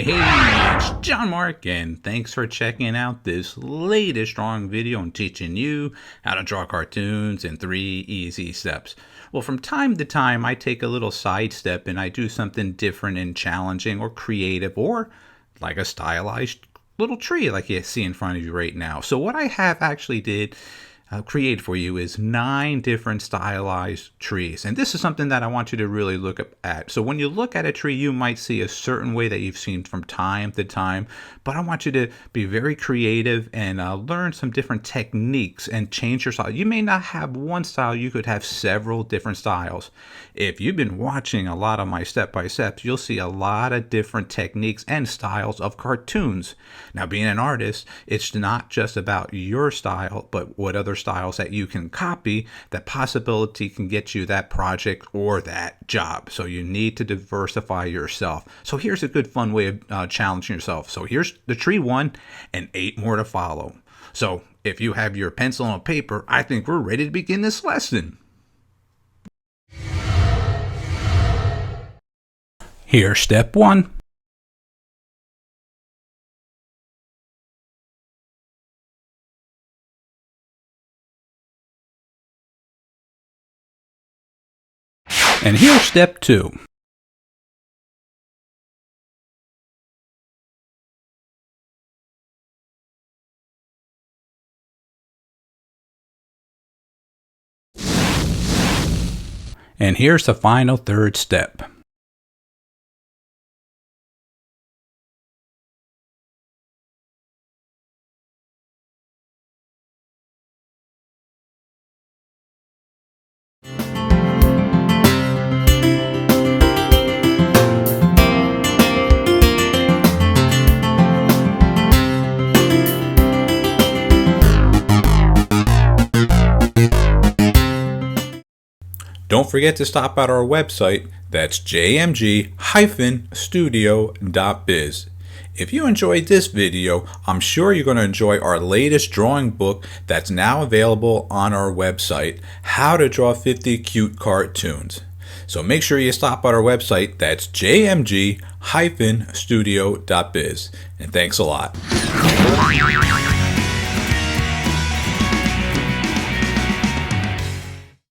Hey, it's John-Marc, and thanks for checking out this latest drawing video on teaching you how to draw cartoons in 3 easy steps. Well, from time to time, I take a little sidestep and I do something different and challenging or creative, or like a stylized little tree like you see in front of you right now. So what I have actually did create for you is 9 different stylized trees, and this is something that I want you to really look at. So when you look at a tree, you might see a certain way that you've seen from time to time, but I want you to be very creative and learn some different techniques and change your style. You may not have one style, you could have several different styles. If you've been watching a lot of my step-by-steps, you'll see a lot of different techniques and styles of cartoons. Now, being an artist, it's not just about your style, but what other styles that you can copy. That possibility can get you that project or that job. So you need to diversify yourself. So here's a good fun way of challenging yourself. So here's the tree 1 and 8 more to follow. So if you have your pencil and paper, I think we're ready to begin this lesson. Here's step 1. And here's step 2. And here's the final 3rd step. Don't forget to stop at our website, that's jmg-studio.biz. If you enjoyed this video, I'm sure you're going to enjoy our latest drawing book that's now available on our website, How to Draw 50 Cute Cartoons. So make sure you stop at our website, that's jmg-studio.biz. And thanks a lot.